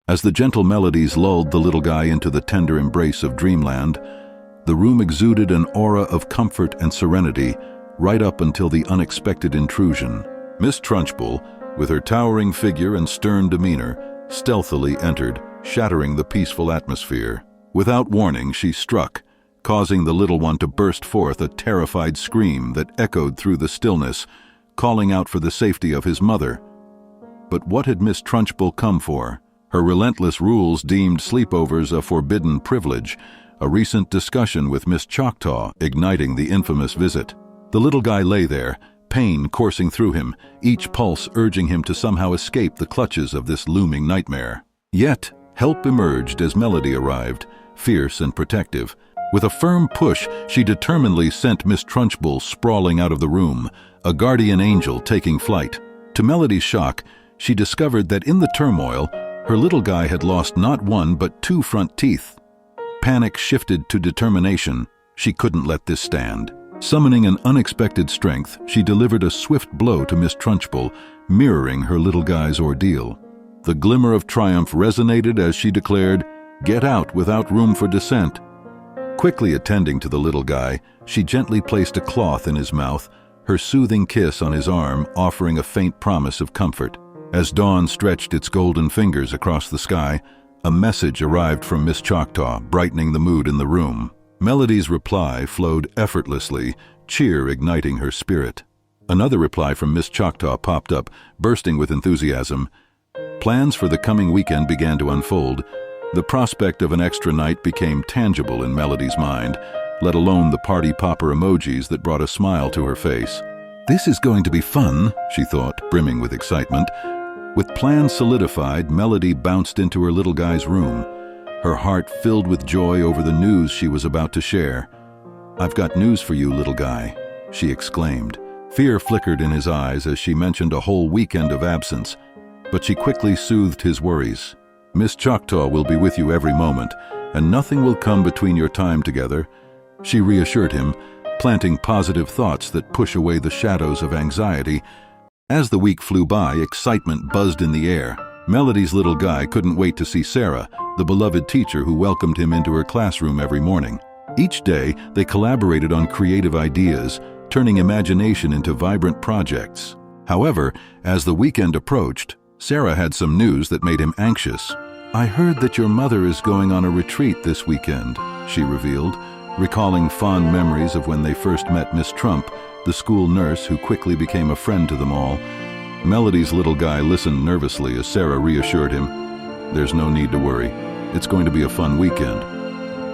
As the gentle melodies lulled the little guy into the tender embrace of dreamland, the room exuded an aura of comfort and serenity right up until the unexpected intrusion. Miss Trunchbull, with her towering figure and stern demeanor, stealthily entered, shattering the peaceful atmosphere. Without warning, she struck, causing the little one to burst forth a terrified scream that echoed through the stillness, calling out for the safety of his mother. But what had Miss Trunchbull come for? Her relentless rules deemed sleepovers a forbidden privilege, a recent discussion with Miss Choctaw igniting the infamous visit. The little guy lay there, pain coursing through him, each pulse urging him to somehow escape the clutches of this looming nightmare. Yet, help emerged as Melody arrived, fierce and protective. With a firm push, she determinedly sent Miss Trunchbull sprawling out of the room, a guardian angel taking flight. To Melody's shock, she discovered that in the turmoil, her little guy had lost not one but 2 front teeth. Panic shifted to determination. She couldn't let this stand. Summoning an unexpected strength, she delivered a swift blow to Miss Trunchbull, mirroring her little guy's ordeal. The glimmer of triumph resonated as she declared, "Get out without room for dissent." Quickly attending to the little guy, she gently placed a cloth in his mouth, her soothing kiss on his arm offering a faint promise of comfort. As dawn stretched its golden fingers across the sky, a message arrived from Miss Choctaw, brightening the mood in the room. Melody's reply flowed effortlessly, cheer igniting her spirit. Another reply from Miss Choctaw popped up, bursting with enthusiasm. Plans for the coming weekend began to unfold. The prospect of an extra night became tangible in Melody's mind, let alone the party popper emojis that brought a smile to her face. This is going to be fun, she thought, brimming with excitement. With plans solidified, Melody bounced into her little guy's room, her heart filled with joy over the news she was about to share. "I've got news for you, little guy," she exclaimed. Fear flickered in his eyes as she mentioned a whole weekend of absence, but she quickly soothed his worries. "Miss Choctaw will be with you every moment, and nothing will come between your time together," she reassured him, planting positive thoughts that push away the shadows of anxiety. As the week flew by, excitement buzzed in the air. Melody's little guy couldn't wait to see Sarah, the beloved teacher who welcomed him into her classroom every morning. Each day, they collaborated on creative ideas, turning imagination into vibrant projects. However, as the weekend approached, Sarah had some news that made him anxious. "I heard that your mother is going on a retreat this weekend," she revealed, recalling fond memories of when they first met Miss Trump, the school nurse who quickly became a friend to them all. Melody's little guy listened nervously as Sarah reassured him, "There's no need to worry. It's going to be a fun weekend."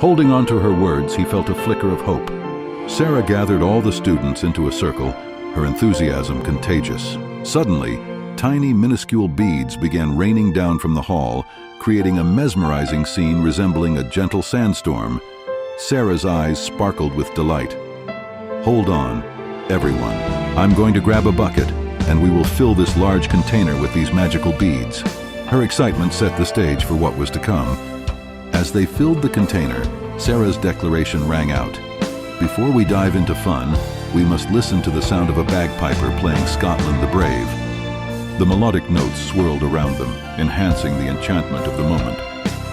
Holding on to her words, he felt a flicker of hope. Sarah gathered all the students into a circle, her enthusiasm contagious. Suddenly, tiny minuscule beads began raining down from the hall, creating a mesmerizing scene resembling a gentle sandstorm. Sarah's eyes sparkled with delight. "Hold on, everyone. I'm going to grab a bucket, and we will fill this large container with these magical beads." Her excitement set the stage for what was to come. As they filled the container, Sarah's declaration rang out. "Before we dive into fun, we must listen to the sound of a bagpiper playing Scotland the Brave." The melodic notes swirled around them, enhancing the enchantment of the moment.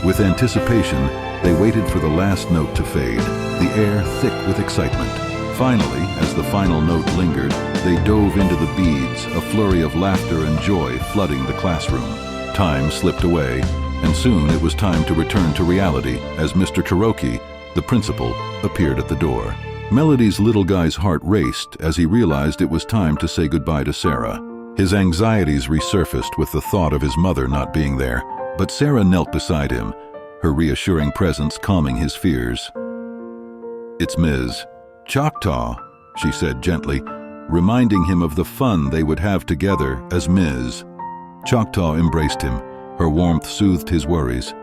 With anticipation, they waited for the last note to fade, the air thick with excitement. Finally, as the final note lingered, they dove into the beads, a flurry of laughter and joy flooding the classroom. Time slipped away, and soon it was time to return to reality as Mr. Cherokee, the principal, appeared at the door. Melody's little guy's heart raced as he realized it was time to say goodbye to Sarah. His anxieties resurfaced with the thought of his mother not being there, but Sarah knelt beside him, her reassuring presence calming his fears. "It's Ms. Choctaw," she said gently, reminding him of the fun they would have together as Ms. Choctaw embraced him. Her warmth soothed his worries.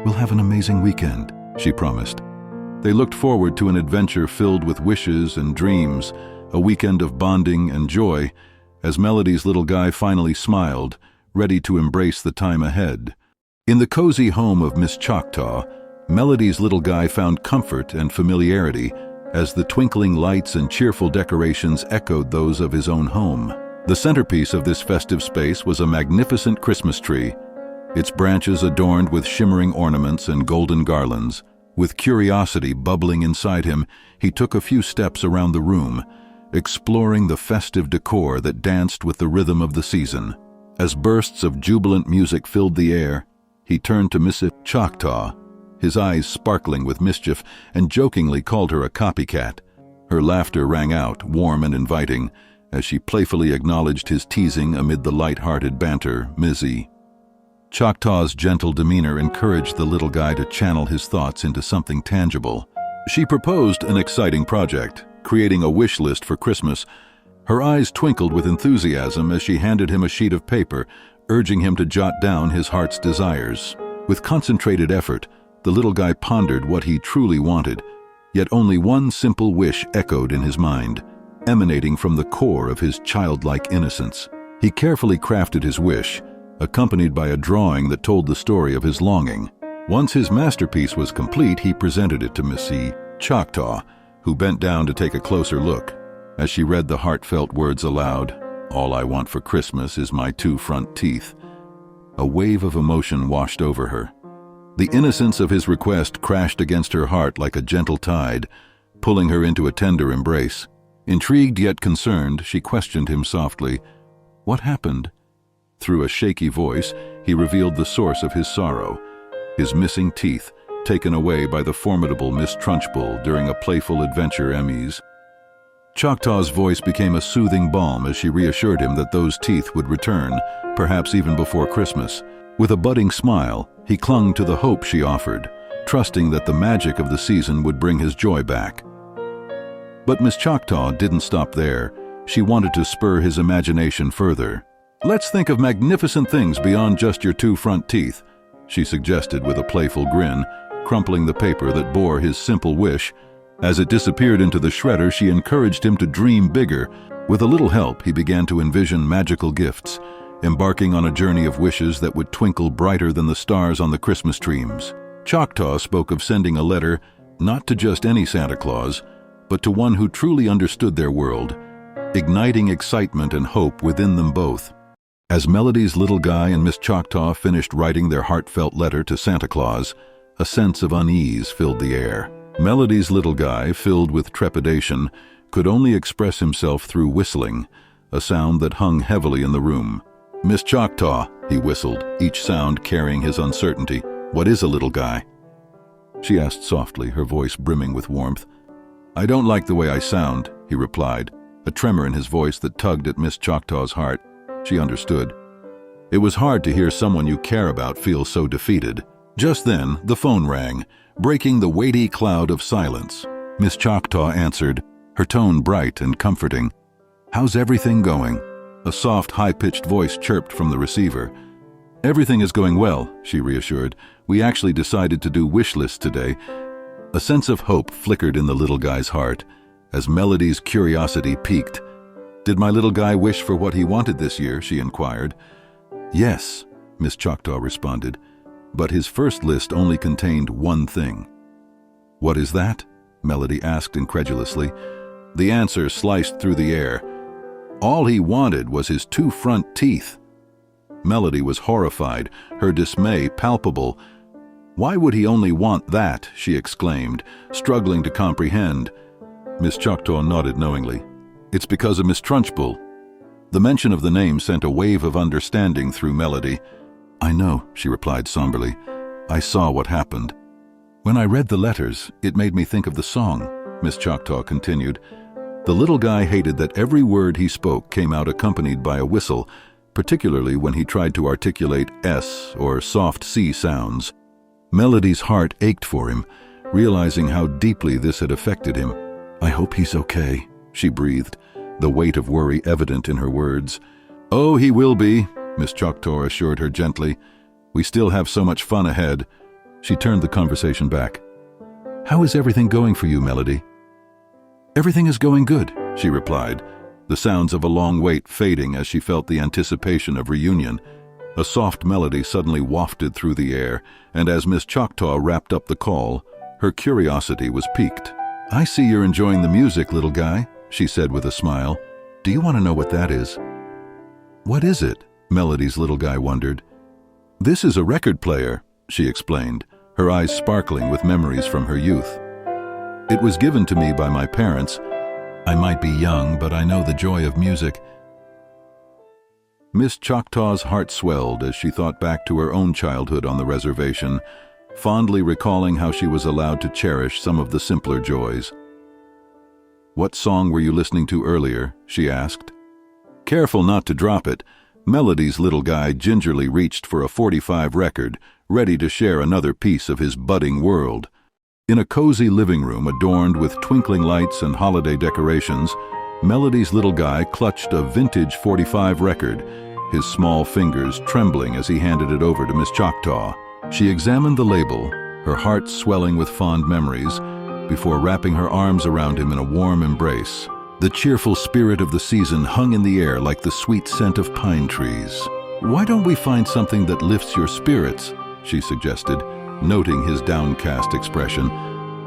"We'll have an amazing weekend," she promised. They looked forward to an adventure filled with wishes and dreams, a weekend of bonding and joy, as Melody's little guy finally smiled, ready to embrace the time ahead. In the cozy home of Miss Choctaw, Melody's little guy found comfort and familiarity as the twinkling lights and cheerful decorations echoed those of his own home. The centerpiece of this festive space was a magnificent Christmas tree, its branches adorned with shimmering ornaments and golden garlands. With curiosity bubbling inside him, he took a few steps around the room, exploring the festive decor that danced with the rhythm of the season. As bursts of jubilant music filled the air, he turned to Miss Choctaw, his eyes sparkling with mischief, and jokingly called her a copycat. Her laughter rang out, warm and inviting, as she playfully acknowledged his teasing amid the light-hearted banter. Mizzy. Choctaw's gentle demeanor encouraged the little guy to channel his thoughts into something tangible. She proposed an exciting project, creating a wish list for Christmas. Her eyes twinkled with enthusiasm as she handed him a sheet of paper, urging him to jot down his heart's desires. With concentrated effort, the little guy pondered what he truly wanted, yet only one simple wish echoed in his mind, emanating from the core of his childlike innocence. He carefully crafted his wish, accompanied by a drawing that told the story of his longing. Once his masterpiece was complete, he presented it to Missy Choctaw, who bent down to take a closer look. As she read the heartfelt words aloud, "All I want for Christmas is my 2 front teeth," a wave of emotion washed over her. The innocence of his request crashed against her heart like a gentle tide, pulling her into a tender embrace. Intrigued yet concerned, she questioned him softly. "What happened?" Through a shaky voice, he revealed the source of his sorrow: his missing teeth, taken away by the formidable Miss Trunchbull during a playful adventure Emmys. Choctaw's voice became a soothing balm as she reassured him that those teeth would return, perhaps even before Christmas. With a budding smile, he clung to the hope she offered, trusting that the magic of the season would bring his joy back. But Miss Choctaw didn't stop there. She wanted to spur his imagination further. "Let's think of magnificent things beyond just your 2 front teeth," she suggested with a playful grin, crumpling the paper that bore his simple wish. As it disappeared into the shredder, she encouraged him to dream bigger. With a little help, he began to envision magical gifts, embarking on a journey of wishes that would twinkle brighter than the stars on the Christmas trees. Choctaw spoke of sending a letter not to just any Santa Claus, but to one who truly understood their world, igniting excitement and hope within them both. As Melody's little guy and Miss Choctaw finished writing their heartfelt letter to Santa Claus, a sense of unease filled the air. Melody's little guy, filled with trepidation, could only express himself through whistling, a sound that hung heavily in the room. "Miss Choctaw," he whistled, each sound carrying his uncertainty. "What is a little guy?" She asked softly, her voice brimming with warmth. "I don't like the way I sound," he replied, a tremor in his voice that tugged at Miss Choctaw's heart. She understood. It was hard to hear someone you care about feel so defeated. Just then, the phone rang, breaking the weighty cloud of silence. Miss Choctaw answered, her tone bright and comforting. "How's everything going?" A soft, high-pitched voice chirped from the receiver. "Everything is going well," she reassured. "We actually decided to do wish lists today." A sense of hope flickered in the little guy's heart as Melody's curiosity piqued. "Did my little guy wish for what he wanted this year?" she inquired. "Yes," Miss Choctaw responded, but his first list only contained one thing. "What is that?" Melody asked incredulously. The answer sliced through the air. All he wanted was his 2 front teeth. Melody was horrified, her dismay palpable. "Why would he only want that?" she exclaimed, struggling to comprehend. Miss Choctaw nodded knowingly. "It's because of Miss Trunchbull." The mention of the name sent a wave of understanding through Melody. "I know," she replied somberly. "I saw what happened." "When I read the letters, it made me think of the song," Miss Choctaw continued. The little guy hated that every word he spoke came out accompanied by a whistle, particularly when he tried to articulate S or soft C sounds. Melody's heart ached for him, realizing how deeply this had affected him. "I hope he's okay," she breathed, the weight of worry evident in her words. "Oh, he will be," Miss Choctaw assured her gently. "We still have so much fun ahead." She turned the conversation back. "How is everything going for you, Melody?" "Everything is going good," she replied, the sounds of a long wait fading as she felt the anticipation of reunion. A soft melody suddenly wafted through the air, and as Miss Choctaw wrapped up the call, her curiosity was piqued. "I see you're enjoying the music, little guy," she said with a smile. "Do you want to know what that is?" "What is it?" Melody's little guy wondered. "This is a record player," she explained, her eyes sparkling with memories from her youth. "It was given to me by my parents. I might be young, but I know the joy of music." Miss Choctaw's heart swelled as she thought back to her own childhood on the reservation, fondly recalling how she was allowed to cherish some of the simpler joys. "What song were you listening to earlier?" she asked. Careful not to drop it, Melody's little guy gingerly reached for a 45 record, ready to share another piece of his budding world. In a cozy living room adorned with twinkling lights and holiday decorations, Melody's little guy clutched a vintage 45 record, his small fingers trembling as he handed it over to Miss Choctaw. She examined the label, her heart swelling with fond memories, before wrapping her arms around him in a warm embrace. The cheerful spirit of the season hung in the air like the sweet scent of pine trees. "Why don't we find something that lifts your spirits?" she suggested, noting his downcast expression.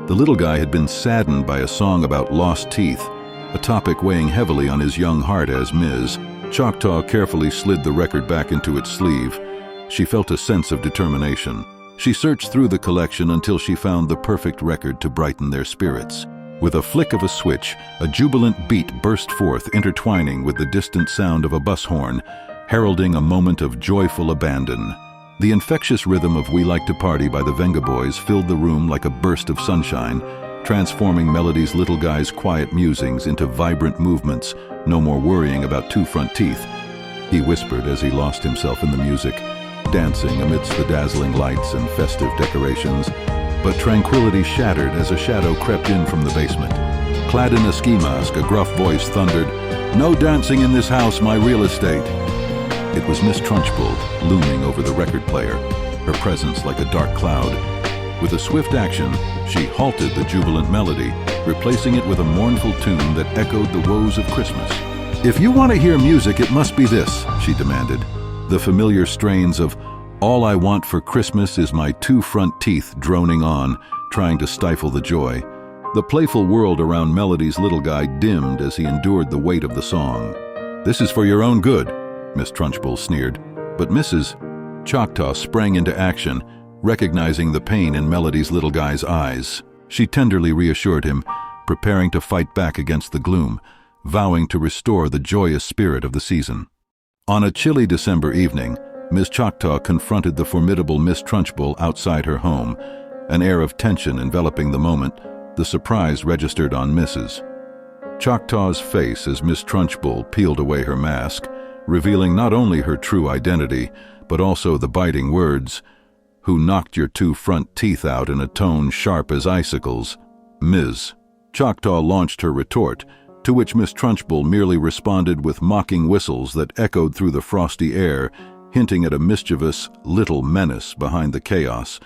The little guy had been saddened by a song about lost teeth, a topic weighing heavily on his young heart as Ms. Choctaw carefully slid the record back into its sleeve. She felt a sense of determination. She searched through the collection until she found the perfect record to brighten their spirits. With a flick of a switch, a jubilant beat burst forth, intertwining with the distant sound of a bus horn, heralding a moment of joyful abandon. The infectious rhythm of "We Like to Party" by the Venga Boys filled the room like a burst of sunshine, transforming Melody's little guy's quiet musings into vibrant movements. "No more worrying about two front teeth," he whispered as he lost himself in the music, dancing amidst the dazzling lights and festive decorations. But tranquility shattered as a shadow crept in from the basement. Clad in a ski mask, a gruff voice thundered, "No dancing in this house, my real estate." It was Miss Trunchbull, looming over the record player, her presence like a dark cloud. With a swift action, she halted the jubilant melody, replacing it with a mournful tune that echoed the woes of Christmas. "If you want to hear music, it must be this," she demanded. The familiar strains of "All I Want for Christmas Is My Two Front Teeth" droning on, trying to stifle the joy. The playful world around Melody's little guy dimmed as he endured the weight of the song. "This is for your own good," Miss Trunchbull sneered. But Mrs. Choctaw sprang into action, recognizing the pain in Melody's little guy's eyes. She tenderly reassured him, preparing to fight back against the gloom, vowing to restore the joyous spirit of the season. On a chilly December evening, Miss Choctaw confronted the formidable Miss Trunchbull outside her home, an air of tension enveloping the moment. The surprise registered on Mrs. Choctaw's face as Miss Trunchbull peeled away her mask, revealing not only her true identity, but also the biting words, "Who knocked your two front teeth out," in a tone sharp as icicles. Ms. Choctaw launched her retort, to which Miss Trunchbull merely responded with mocking whistles that echoed through the frosty air, hinting at a mischievous little menace behind the chaos.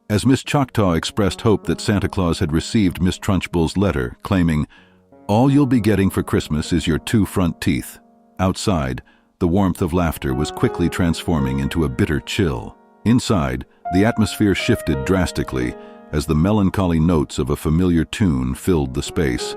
As Miss Choctaw expressed hope that Santa Claus had received Miss Trunchbull's letter, claiming, "All you'll be getting for Christmas is your two front teeth." Outside, the warmth of laughter was quickly transforming into a bitter chill. Inside, the atmosphere shifted drastically as the melancholy notes of a familiar tune filled the space.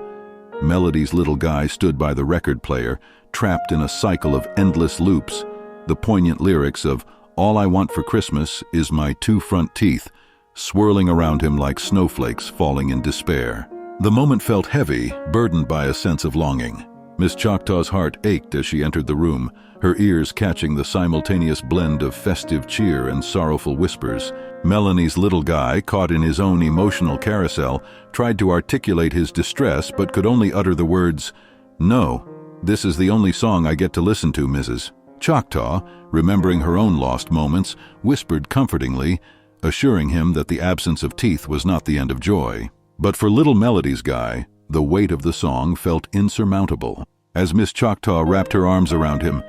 Melody's little guy stood by the record player, trapped in a cycle of endless loops, the poignant lyrics of "All I Want for Christmas Is My Two Front Teeth" swirling around him like snowflakes falling in despair. The moment felt heavy, burdened by a sense of longing. Miss Choctaw's heart ached as she entered the room, her ears catching the simultaneous blend of festive cheer and sorrowful whispers. Melanie's little guy, caught in his own emotional carousel, tried to articulate his distress but could only utter the words, "No, this is the only song I get to listen to, Mrs." Choctaw, remembering her own lost moments, whispered comfortingly, assuring him that the absence of teeth was not the end of joy. But for little Melody's guy, the weight of the song felt insurmountable. As Miss Choctaw wrapped her arms around him,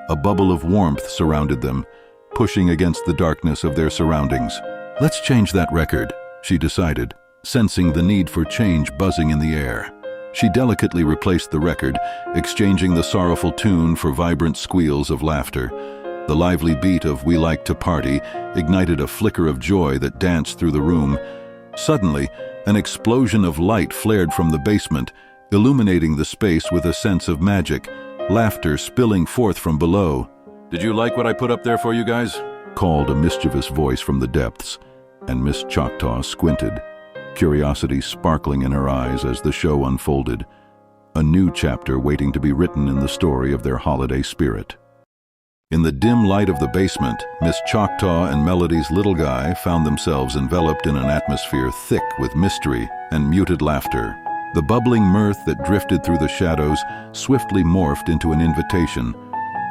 a bubble of warmth surrounded them, pushing against the darkness of their surroundings. "Let's change that record," she decided, sensing the need for change buzzing in the air. She delicately replaced the record, exchanging the sorrowful tune for vibrant squeals of laughter. The lively beat of "We Like to Party" ignited a flicker of joy that danced through the room. Suddenly, an explosion of light flared from the basement, illuminating the space with a sense of magic, laughter spilling forth from below. "Did you like what I put up there for you guys?" called a mischievous voice from the depths, and Miss Choctaw squinted, curiosity sparkling in her eyes as the show unfolded, a new chapter waiting to be written in the story of their holiday spirit. In the dim light of the basement, Miss Choctaw and Melody's little guy found themselves enveloped in an atmosphere thick with mystery and muted laughter. The bubbling mirth that drifted through the shadows swiftly morphed into an invitation,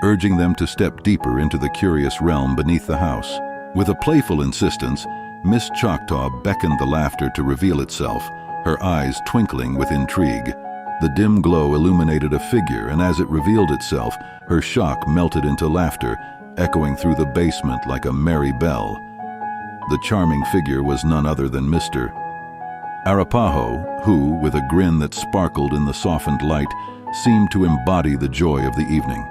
urging them to step deeper into the curious realm beneath the house. With a playful insistence, Miss Choctaw beckoned the laughter to reveal itself, her eyes twinkling with intrigue. The dim glow illuminated a figure, and as it revealed itself, her shock melted into laughter, echoing through the basement like a merry bell. The charming figure was none other than Mr. Arapaho, who, with a grin that sparkled in the softened light, seemed to embody the joy of the evening.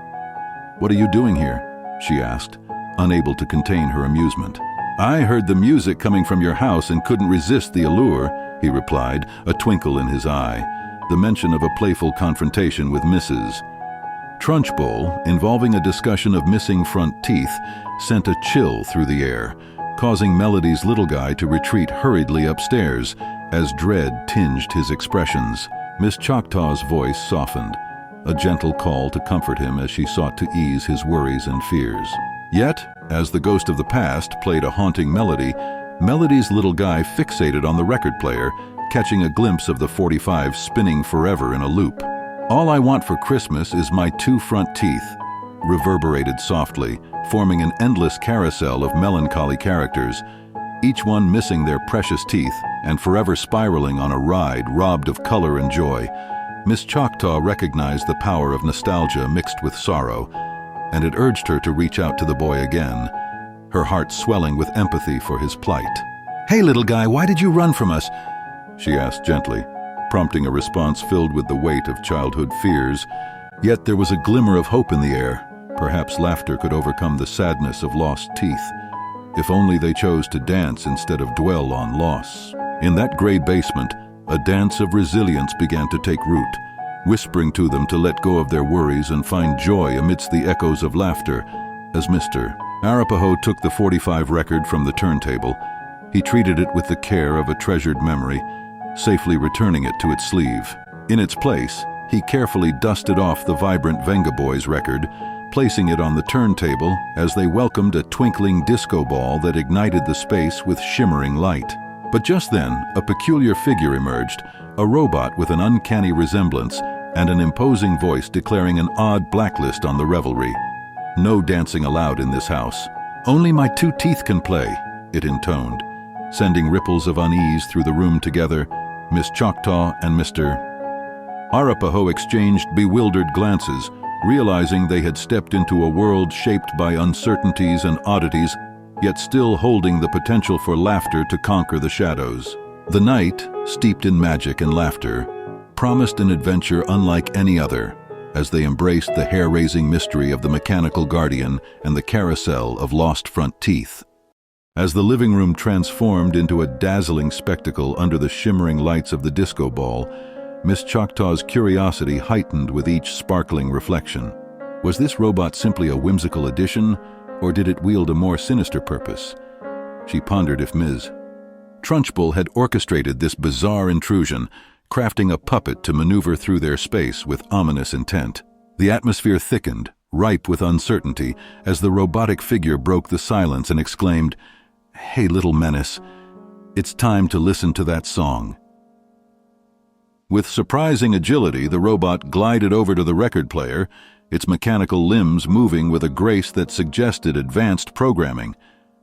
"What are you doing here?" she asked, unable to contain her amusement. "I heard the music coming from your house and couldn't resist the allure," he replied, a twinkle in his eye, the mention of a playful confrontation with Mrs. Trunchbull, involving a discussion of missing front teeth, sent a chill through the air, causing Melody's little guy to retreat hurriedly upstairs as dread tinged his expressions. Miss Choctaw's voice softened, a gentle call to comfort him as she sought to ease his worries and fears. Yet, as the ghost of the past played a haunting melody, Melody's little guy fixated on the record player, catching a glimpse of the 45 spinning forever in a loop. "All I want for Christmas is my 2 front teeth," reverberated softly, forming an endless carousel of melancholy characters, each one missing their precious teeth and forever spiraling on a ride robbed of color and joy. Miss Choctaw recognized the power of nostalgia mixed with sorrow, and it urged her to reach out to the boy again, her heart swelling with empathy for his plight. "Hey, little guy, why did you run from us?" she asked gently, prompting a response filled with the weight of childhood fears. Yet there was a glimmer of hope in the air. Perhaps laughter could overcome the sadness of lost teeth, if only they chose to dance instead of dwell on loss. In that gray basement, a dance of resilience began to take root, whispering to them to let go of their worries and find joy amidst the echoes of laughter. As Mr. Arapaho took the 45 record from the turntable, he treated it with the care of a treasured memory, safely returning it to its sleeve. In its place, he carefully dusted off the vibrant Venga Boys record, placing it on the turntable as they welcomed a twinkling disco ball that ignited the space with shimmering light. But just then, a peculiar figure emerged, a robot with an uncanny resemblance and an imposing voice declaring an odd blacklist on the revelry. "No dancing allowed in this house. Only my 2 teeth can play," it intoned, sending ripples of unease through the room together. Miss Choctaw and Mr. Arapaho exchanged bewildered glances, realizing they had stepped into a world shaped by uncertainties and oddities, yet still holding the potential for laughter to conquer the shadows. The night, steeped in magic and laughter, promised an adventure unlike any other, as they embraced the hair-raising mystery of the mechanical guardian and the carousel of lost front teeth. As the living room transformed into a dazzling spectacle under the shimmering lights of the disco ball, Miss Choctaw's curiosity heightened with each sparkling reflection. Was this robot simply a whimsical addition, or did it wield a more sinister purpose? She pondered if Ms. Trunchbull had orchestrated this bizarre intrusion, crafting a puppet to maneuver through their space with ominous intent. The atmosphere thickened, ripe with uncertainty, as the robotic figure broke the silence and exclaimed, "Hey, little menace, it's time to listen to that song." With surprising agility, the robot glided over to the record player, its mechanical limbs moving with a grace that suggested advanced programming.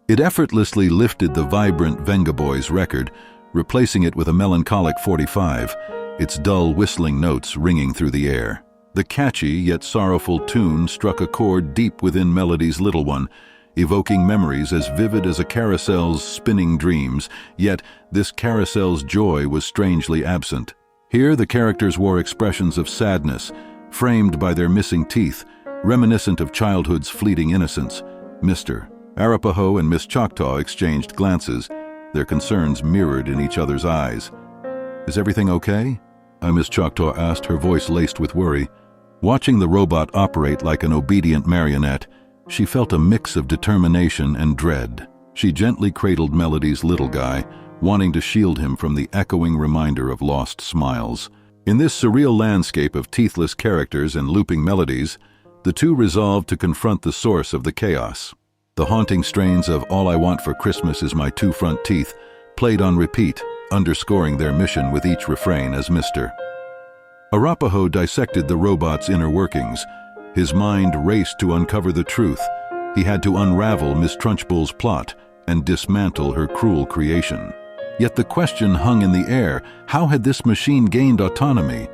It effortlessly lifted the vibrant Venga Boys record, replacing it with a melancholic 45, its dull whistling notes ringing through the air. The catchy yet sorrowful tune struck a chord deep within Melody's little one, evoking memories as vivid as a carousel's spinning dreams, yet this carousel's joy was strangely absent. Here the characters wore expressions of sadness, framed by their missing teeth, reminiscent of childhood's fleeting innocence. Mr. Arapaho and Miss Choctaw exchanged glances, their concerns mirrored in each other's eyes. "Is everything okay?" Miss Choctaw asked, her voice laced with worry. Watching the robot operate like an obedient marionette, She felt a mix of determination and dread. She gently cradled Melody's little guy, wanting to shield him from the echoing reminder of lost smiles. In this surreal landscape of teethless characters and looping melodies, the two resolved to confront the source of the chaos. The haunting strains of All I Want for Christmas Is My Two Front Teeth played on repeat, underscoring their mission with each refrain as Mr. Arapaho dissected the robot's inner workings. His mind raced to uncover the truth. He had to unravel Miss Trunchbull's plot and dismantle her cruel creation. Yet the question hung in the air: how had this machine gained autonomy?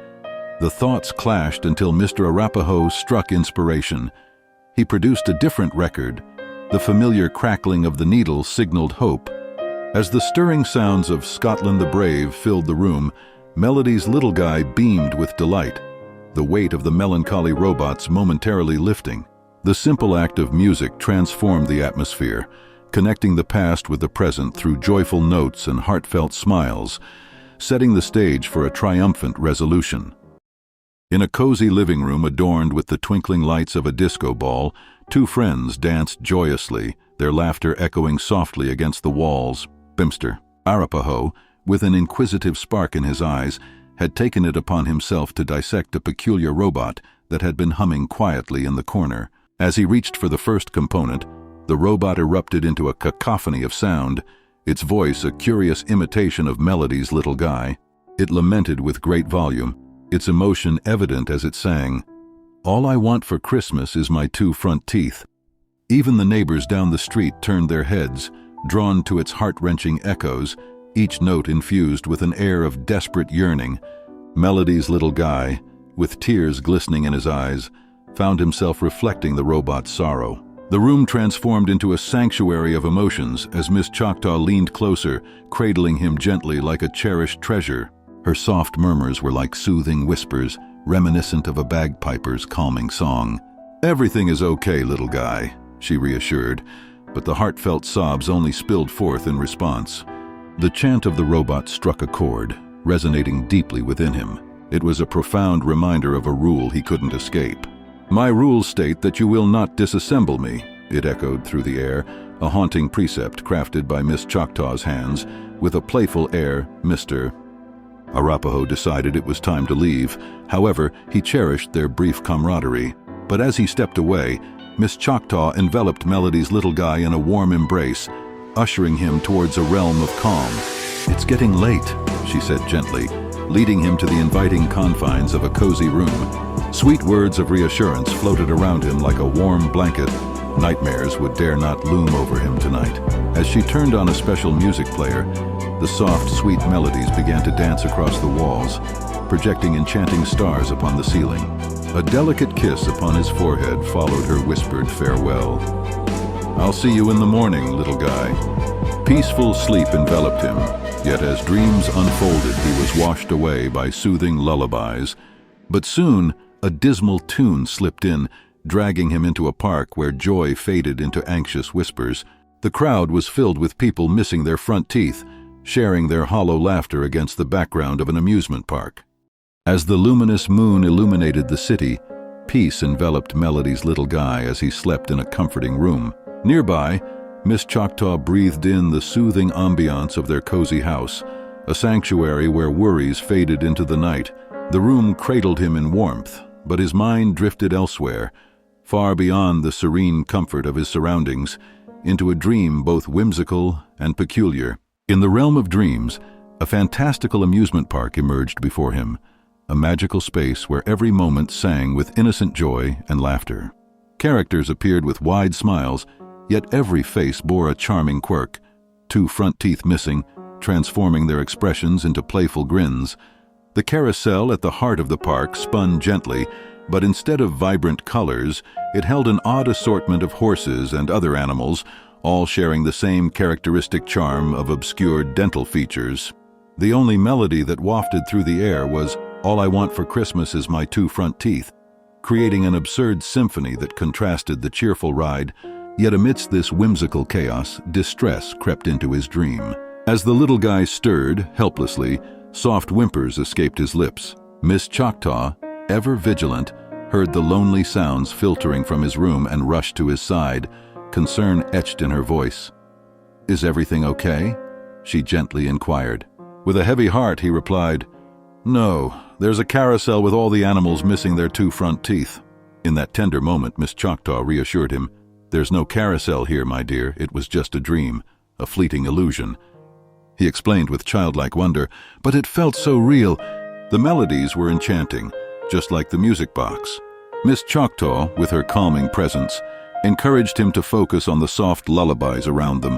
The thoughts clashed until Mr. Arapaho struck inspiration. He produced a different record. The familiar crackling of the needle signaled hope. As the stirring sounds of Scotland the Brave filled the room, Melody's little guy beamed with delight, the weight of the melancholy robots momentarily lifting. The simple act of music transformed the atmosphere, connecting the past with the present through joyful notes and heartfelt smiles, setting the stage for a triumphant resolution. In a cozy living room adorned with the twinkling lights of a disco ball, two friends danced joyously, their laughter echoing softly against the walls. Mr. Arapaho, with an inquisitive spark in his eyes, had taken it upon himself to dissect a peculiar robot that had been humming quietly in the corner. As he reached for the first component, the robot erupted into a cacophony of sound, its voice a curious imitation of Melody's little guy. It lamented with great volume, its emotion evident as it sang, "All I want for Christmas is my two front teeth." Even the neighbors down the street turned their heads, drawn to its heart-wrenching echoes, each note infused with an air of desperate yearning. Melody's little guy, with tears glistening in his eyes, found himself reflecting the robot's sorrow. The room transformed into a sanctuary of emotions as Miss Choctaw leaned closer, cradling him gently like a cherished treasure. Her soft murmurs were like soothing whispers, reminiscent of a bagpiper's calming song. "Everything is okay, little guy," she reassured, but the heartfelt sobs only spilled forth in response. The chant of the robot struck a chord, resonating deeply within him. It was a profound reminder of a rule he couldn't escape. "My rules state that you will not disassemble me," it echoed through the air, a haunting precept crafted by Miss Choctaw's hands. With a playful air, Mr. Arapaho decided it was time to leave. However, he cherished their brief camaraderie. But as he stepped away, Miss Choctaw enveloped Melody's little guy in a warm embrace, ushering him towards a realm of calm. "It's getting late," she said gently, leading him to the inviting confines of a cozy room. Sweet words of reassurance floated around him like a warm blanket. Nightmares would dare not loom over him tonight. As she turned on a special music player, the soft, sweet melodies began to dance across the walls, projecting enchanting stars upon the ceiling. A delicate kiss upon his forehead followed her whispered farewell. "I'll see you in the morning, little guy." Peaceful sleep enveloped him, yet as dreams unfolded, he was washed away by soothing lullabies. But soon, a dismal tune slipped in, dragging him into a park where joy faded into anxious whispers. The crowd was filled with people missing their front teeth, sharing their hollow laughter against the background of an amusement park. As the luminous moon illuminated the city, peace enveloped Melody's little guy as he slept in a comforting room. Nearby, Miss Choctaw breathed in the soothing ambiance of their cozy house, a sanctuary where worries faded into the night. The room cradled him in warmth, but his mind drifted elsewhere, far beyond the serene comfort of his surroundings, into a dream both whimsical and peculiar. In the realm of dreams, a fantastical amusement park emerged before him, a magical space where every moment sang with innocent joy and laughter. Characters appeared with wide smiles, yet every face bore a charming quirk, two front teeth missing, transforming their expressions into playful grins. The carousel at the heart of the park spun gently, but instead of vibrant colors, it held an odd assortment of horses and other animals, all sharing the same characteristic charm of obscured dental features. The only melody that wafted through the air was "All I Want for Christmas Is My Two Front Teeth," creating an absurd symphony that contrasted the cheerful ride. Yet amidst this whimsical chaos, distress crept into his dream. As the little guy stirred, helplessly, soft whimpers escaped his lips. Miss Choctaw, ever vigilant, heard the lonely sounds filtering from his room and rushed to his side, concern etched in her voice. "Is everything okay?" she gently inquired. With a heavy heart, he replied, "No, there's a carousel with all the animals missing their 2 front teeth." In that tender moment, Miss Choctaw reassured him, "There's no carousel here, my dear. It was just a dream, a fleeting illusion." He explained with childlike wonder, but it felt so real. The melodies were enchanting, just like the music box. Miss Choctaw, with her calming presence, encouraged him to focus on the soft lullabies around them.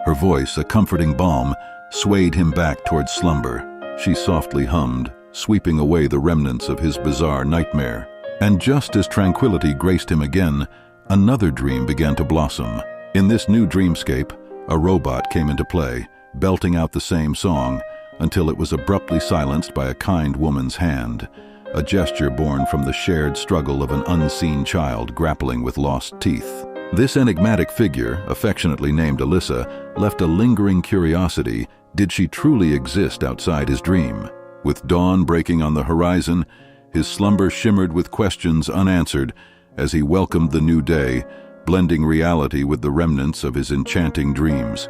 Her voice, a comforting balm, swayed him back towards slumber. She softly hummed, sweeping away the remnants of his bizarre nightmare. And just as tranquility graced him again, another dream began to blossom. In this new dreamscape, a robot came into play, belting out the same song, until it was abruptly silenced by a kind woman's hand, a gesture born from the shared struggle of an unseen child grappling with lost teeth. This enigmatic figure, affectionately named Alyssa, left a lingering curiosity. Did she truly exist outside his dream? With dawn breaking on the horizon, his slumber shimmered with questions unanswered as he welcomed the new day, blending reality with the remnants of his enchanting dreams.